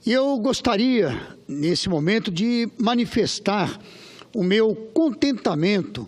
E eu gostaria, nesse momento, de manifestar o meu contentamento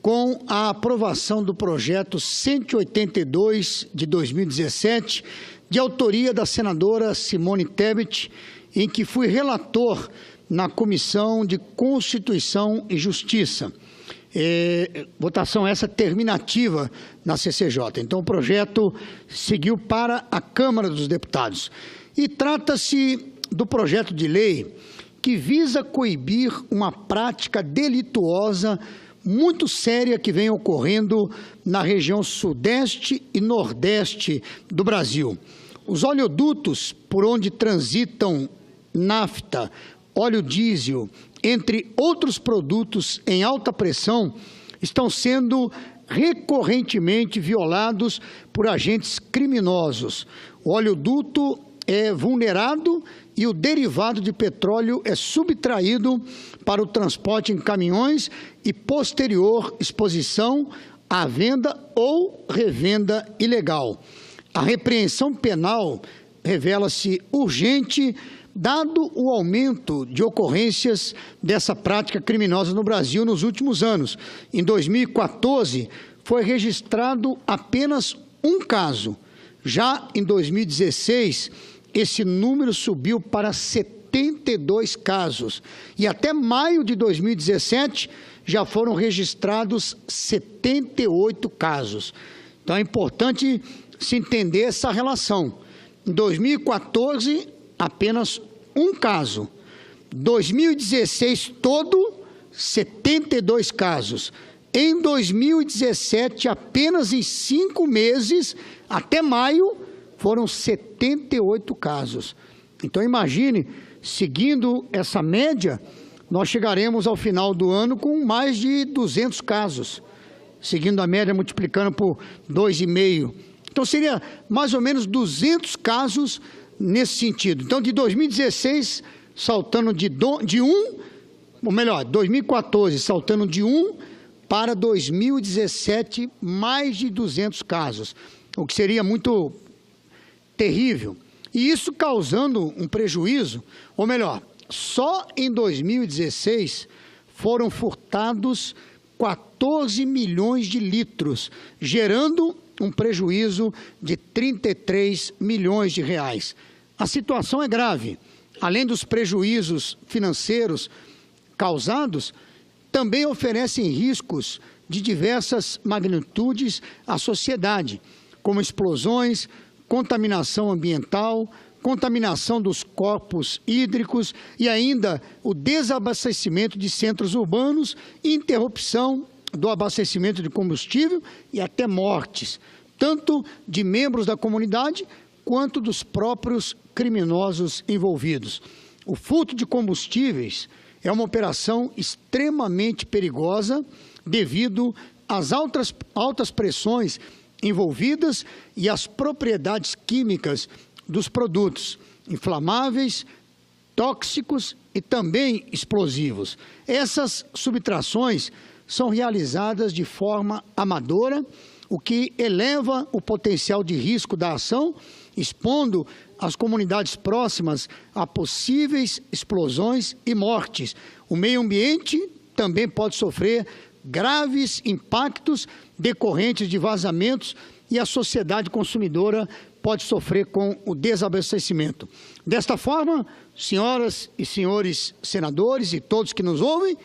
com a aprovação do projeto 182 de 2017, de autoria da senadora Simone Tebet, em que fui relator na Comissão de Constituição e Justiça. Votação essa terminativa na CCJ. Então, o projeto seguiu para a Câmara dos Deputados. E trata-se do projeto de lei que visa coibir uma prática delituosa muito séria que vem ocorrendo na região sudeste e nordeste do Brasil. Os oleodutos por onde transitam nafta, óleo diesel, entre outros produtos em alta pressão, estão sendo recorrentemente violados por agentes criminosos. O oleoduto é vulnerado e o derivado de petróleo é subtraído para o transporte em caminhões e posterior exposição à venda ou revenda ilegal. A repreensão penal revela-se urgente, dado o aumento de ocorrências dessa prática criminosa no Brasil nos últimos anos. Em 2014, foi registrado apenas um caso. Já em 2016, esse número subiu para 72 casos. E até maio de 2017, já foram registrados 78 casos. Então, é importante se entender essa relação. Em 2014, apenas um caso. 2016 todo, 72 casos. Em 2017, apenas em 5 meses, até maio, foram 78 casos. Então, imagine, seguindo essa média, nós chegaremos ao final do ano com mais de 200 casos. Seguindo a média, multiplicando por 2,5. Então, seria mais ou menos 200 casos nesse sentido. Então, de 2016, saltando de 1, ou melhor, 2014, saltando de 1 para 2017, mais de 200 casos, o que seria muito terrível. E isso causando um prejuízo, ou melhor, só em 2016 foram furtados 14 milhões de litros, gerando um prejuízo de 33 milhões de reais. A situação é grave. Além dos prejuízos financeiros causados, também oferecem riscos de diversas magnitudes à sociedade, como explosões, contaminação ambiental, contaminação dos corpos hídricos e ainda o desabastecimento de centros urbanos, interrupção do abastecimento de combustível e até mortes, tanto de membros da comunidade quanto dos próprios criminosos envolvidos. O furto de combustíveis é uma operação extremamente perigosa devido às altas pressões envolvidas e às propriedades químicas dos produtos inflamáveis, tóxicos e também explosivos. Essas subtrações são realizadas de forma amadora, o que eleva o potencial de risco da ação, expondo as comunidades próximas a possíveis explosões e mortes. O meio ambiente também pode sofrer graves impactos decorrentes de vazamentos e a sociedade consumidora pode sofrer com o desabastecimento. Desta forma, senhoras e senhores senadores e todos que nos ouvem,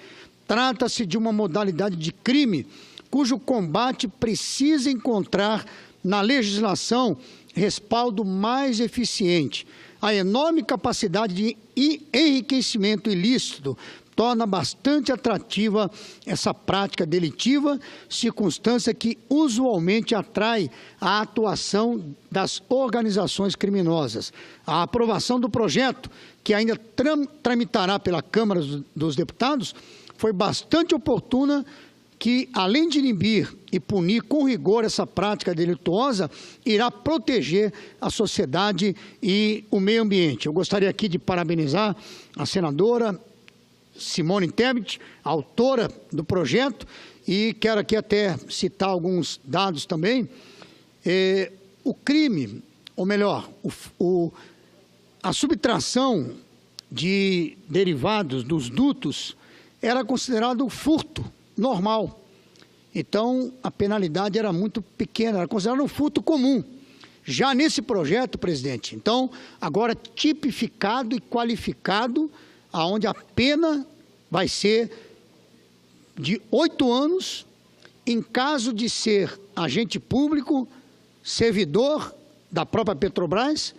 trata-se de uma modalidade de crime cujo combate precisa encontrar na legislação respaldo mais eficiente. A enorme capacidade de enriquecimento ilícito torna bastante atrativa essa prática delitiva, circunstância que usualmente atrai a atuação das organizações criminosas. A aprovação do projeto, que ainda tramitará pela Câmara dos Deputados, foi bastante oportuna, que, além de inibir e punir com rigor essa prática delituosa, irá proteger a sociedade e o meio ambiente. Eu gostaria aqui de parabenizar a senadora Simone Tebet, autora do projeto, e quero aqui até citar alguns dados também. O crime, ou melhor, a subtração de derivados dos dutos era considerado furto normal. Então, a penalidade era muito pequena, era considerado um furto comum. Já nesse projeto, presidente, então, agora tipificado e qualificado, aonde a pena vai ser de 8 anos, em caso de ser agente público, servidor da própria Petrobras,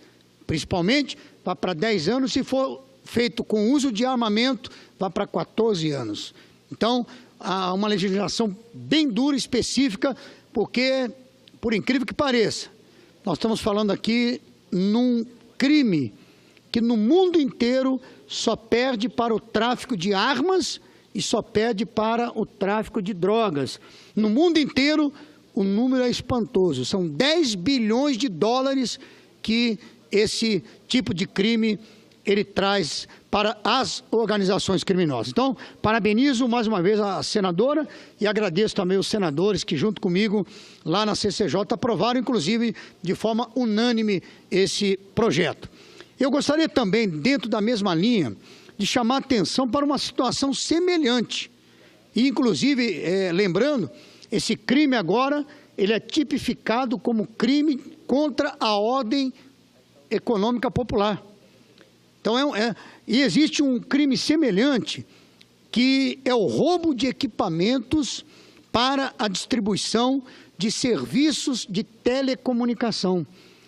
principalmente, vai para 10 anos, se for feito com uso de armamento, vai para 14 anos. Então, há uma legislação bem dura, específica, porque, por incrível que pareça, nós estamos falando aqui num crime que no mundo inteiro só perde para o tráfico de armas e só perde para o tráfico de drogas. No mundo inteiro, o número é espantoso. São 10 bilhões de dólares que esse tipo de crime ele traz para as organizações criminosas. Então, parabenizo mais uma vez a senadora e agradeço também os senadores que, junto comigo, lá na CCJ, aprovaram, inclusive, de forma unânime esse projeto. Eu gostaria também, dentro da mesma linha, de chamar a atenção para uma situação semelhante. E, inclusive, lembrando, esse crime agora, ele é tipificado como crime contra a ordem econômica popular. Então, e existe um crime semelhante, que é o roubo de equipamentos para a distribuição de serviços de telecomunicação.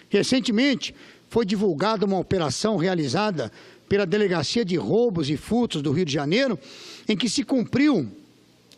Recentemente, foi divulgada uma operação realizada pela Delegacia de Roubos e Furtos do Rio de Janeiro, em que se cumpriu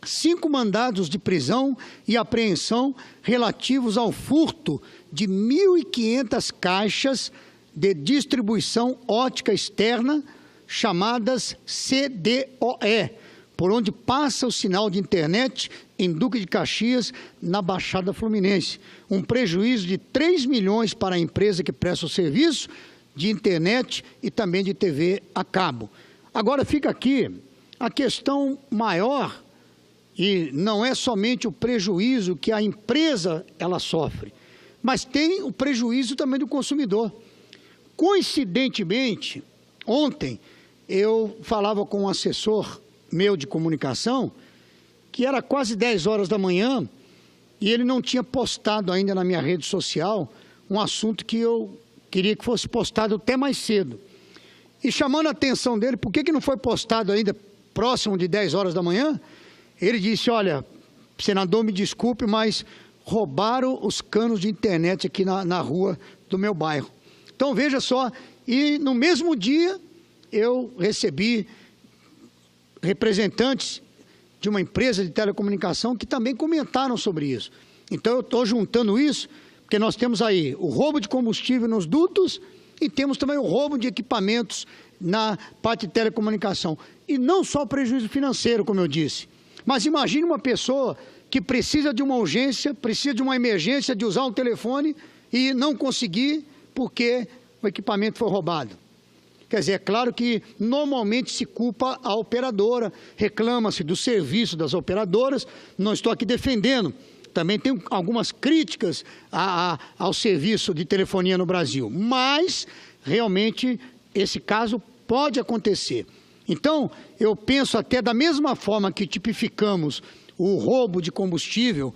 5 mandados de prisão e apreensão relativos ao furto de 1.500 caixas de distribuição ótica externa, chamadas CDOE, por onde passa o sinal de internet em Duque de Caxias, na Baixada Fluminense. Um prejuízo de 3 milhões para a empresa que presta o serviço de internet e também de TV a cabo. Agora fica aqui a questão maior, e não é somente o prejuízo que a empresa ela sofre, mas tem o prejuízo também do consumidor. Coincidentemente, ontem eu falava com um assessor meu de comunicação, que era quase 10 horas da manhã, e ele não tinha postado ainda na minha rede social um assunto que eu queria que fosse postado até mais cedo. E chamando a atenção dele, por que não foi postado ainda próximo de 10 horas da manhã? Ele disse, olha, senador, me desculpe, mas roubaram os canos de internet aqui na rua do meu bairro. Então, veja só, e no mesmo dia eu recebi representantes de uma empresa de telecomunicação que também comentaram sobre isso. Então, eu estou juntando isso, porque nós temos aí o roubo de combustível nos dutos e temos também o roubo de equipamentos na parte de telecomunicação. E não só o prejuízo financeiro, como eu disse, mas imagine uma pessoa que precisa de uma urgência, precisa de uma emergência de usar um telefone e não conseguir porque o equipamento foi roubado. Quer dizer, é claro que normalmente se culpa a operadora, reclama-se do serviço das operadoras, não estou aqui defendendo, também tem algumas críticas ao serviço de telefonia no Brasil, mas realmente esse caso pode acontecer. Então, eu penso até da mesma forma que tipificamos o roubo de combustível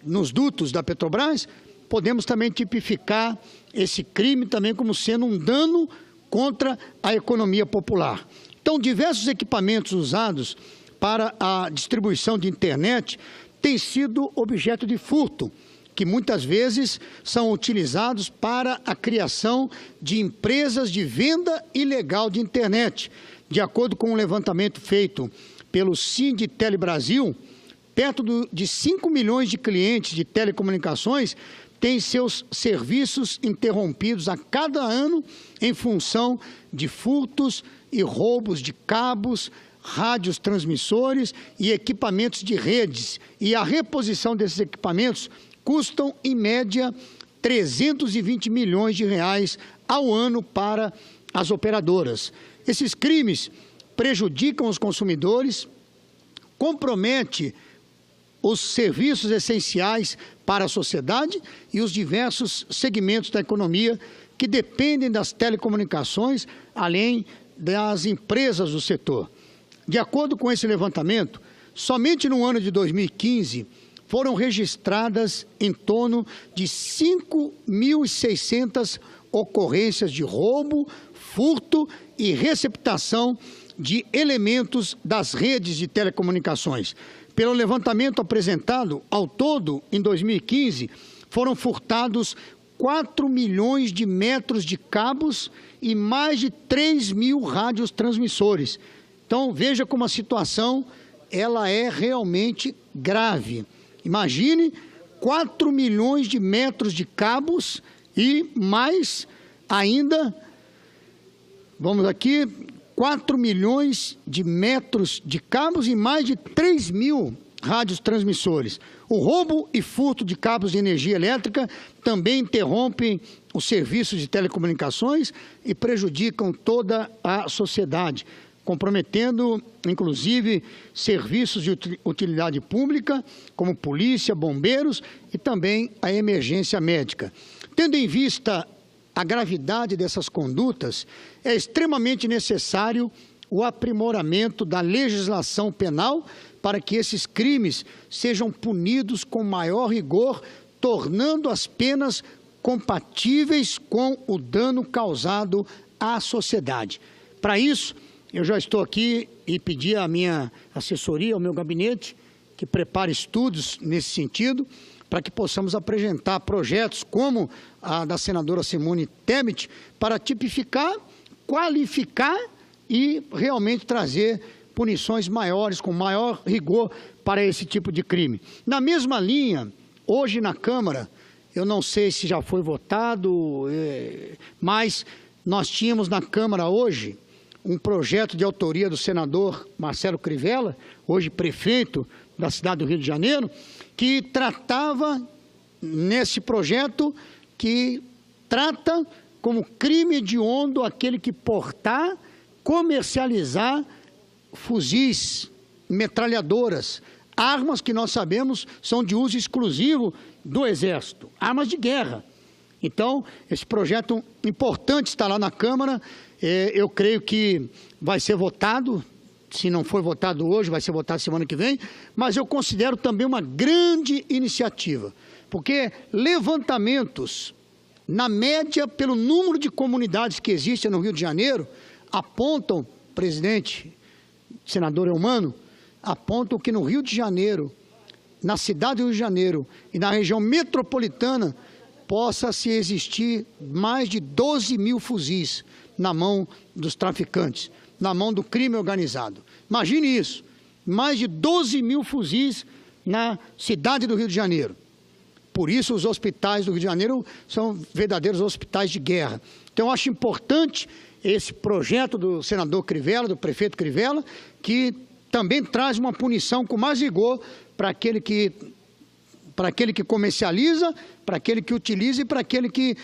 nos dutos da Petrobras, podemos também tipificar esse crime também como sendo um dano contra a economia popular. Então, diversos equipamentos usados para a distribuição de internet têm sido objeto de furto, que muitas vezes são utilizados para a criação de empresas de venda ilegal de internet. De acordo com um levantamento feito pelo Sinditele Brasil, perto de 5 milhões de clientes de telecomunicações têm seus serviços interrompidos a cada ano em função de furtos e roubos de cabos, rádios transmissores e equipamentos de redes. E a reposição desses equipamentos custam, em média, 320 milhões de reais ao ano para as operadoras. Esses crimes prejudicam os consumidores, comprometem os serviços essenciais para a sociedade e os diversos segmentos da economia que dependem das telecomunicações, além das empresas do setor. De acordo com esse levantamento, somente no ano de 2015, foram registradas em torno de 5.600 ocorrências de roubo, furto e receptação de elementos das redes de telecomunicações. Pelo levantamento apresentado, ao todo, em 2015, foram furtados 4 milhões de metros de cabos e mais de 3 mil rádios transmissores. Então, veja como a situação ela é realmente grave. Imagine 4 milhões de metros de cabos e mais ainda, vamos aqui, 4 milhões de metros de cabos e mais de 3 mil rádios transmissores. O roubo e furto de cabos de energia elétrica também interrompem os serviços de telecomunicações e prejudicam toda a sociedade, comprometendo, inclusive, serviços de utilidade pública, como polícia, bombeiros e também a emergência médica. Tendo em vista a gravidade dessas condutas, é extremamente necessário o aprimoramento da legislação penal para que esses crimes sejam punidos com maior rigor, tornando as penas compatíveis com o dano causado à sociedade. Para isso, eu já estou aqui e pedi à minha assessoria, ao meu gabinete, que prepare estudos nesse sentido, para que possamos apresentar projetos como a da senadora Simone Tebet, para tipificar, qualificar e realmente trazer punições maiores, com maior rigor para esse tipo de crime. Na mesma linha, hoje na Câmara, eu não sei se já foi votado, mas nós tínhamos na Câmara hoje um projeto de autoria do senador Marcelo Crivella, hoje prefeito da cidade do Rio de Janeiro, que tratava nesse projeto, que trata como crime hediondo aquele que portar, comercializar fuzis, metralhadoras, armas que nós sabemos são de uso exclusivo do Exército, armas de guerra. Então, esse projeto importante está lá na Câmara, eu creio que vai ser votado, se não for votado hoje, vai ser votado semana que vem, mas eu considero também uma grande iniciativa, porque levantamentos, na média, pelo número de comunidades que existem no Rio de Janeiro, apontam, presidente, senador Eumano, apontam que no Rio de Janeiro, na cidade do Rio de Janeiro e na região metropolitana, possa-se existir mais de 12 mil fuzis na mão dos traficantes, na mão do crime organizado. Imagine isso, mais de 12 mil fuzis na cidade do Rio de Janeiro. Por isso, os hospitais do Rio de Janeiro são verdadeiros hospitais de guerra. Então, eu acho importante esse projeto do senador Crivella, do prefeito Crivella, que também traz uma punição com mais rigor para aquele que comercializa, para aquele que utiliza e para aquele que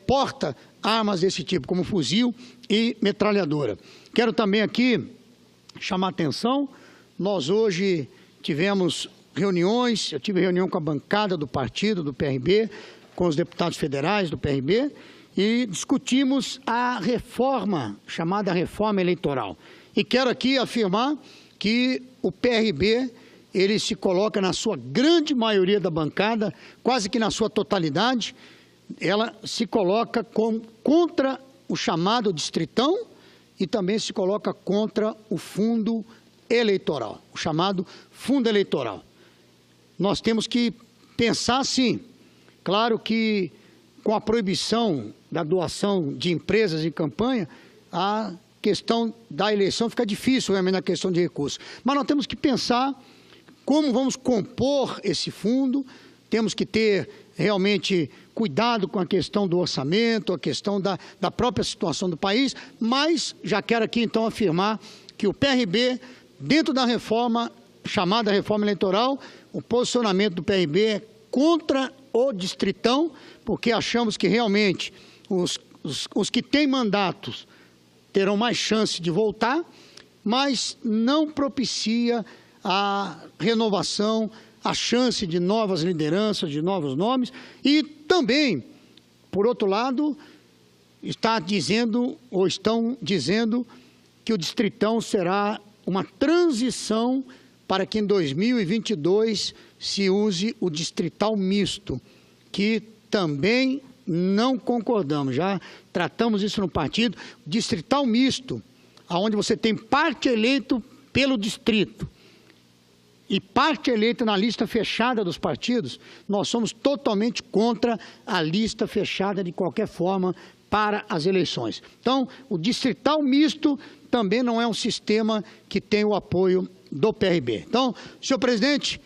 porta armas desse tipo, como fuzil e metralhadora. Quero também aqui chamar a atenção, nós hoje tivemos reuniões, eu tive reunião com a bancada do partido, do PRB, com os deputados federais do PRB, e discutimos a reforma, chamada reforma eleitoral. E quero aqui afirmar que o PRB, ele se coloca na sua grande maioria da bancada, quase que na sua totalidade, ela se coloca contra o chamado distritão e também se coloca contra o fundo eleitoral, o chamado fundo eleitoral. Nós temos que pensar assim, claro que com a proibição da doação de empresas em campanha, a questão da eleição fica difícil realmente na questão de recursos. Mas nós temos que pensar como vamos compor esse fundo, temos que ter realmente cuidado com a questão do orçamento, a questão da própria situação do país, mas já quero aqui então afirmar que o PRB, dentro da reforma, chamada reforma eleitoral, o posicionamento do PRB é contra o distritão, porque achamos que realmente os que têm mandatos terão mais chance de voltar, mas não propicia a renovação, a chance de novas lideranças, de novos nomes, e também, por outro lado, está dizendo, ou estão dizendo, que o Distritão será uma transição para que em 2022 se use o distrital misto, que também não concordamos, já tratamos isso no partido. Distrital misto, onde você tem parte eleito pelo distrito e parte eleita na lista fechada dos partidos, nós somos totalmente contra a lista fechada de qualquer forma para as eleições. Então, o distrital misto também não é um sistema que tem o apoio do PRB. Então, senhor presidente,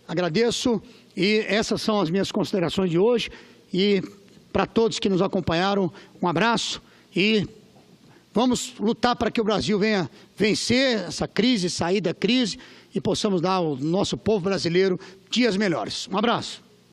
agradeço e essas são as minhas considerações de hoje. E para todos que nos acompanharam, um abraço e vamos lutar para que o Brasil venha vencer essa crise, sair da crise e possamos dar ao nosso povo brasileiro dias melhores. Um abraço.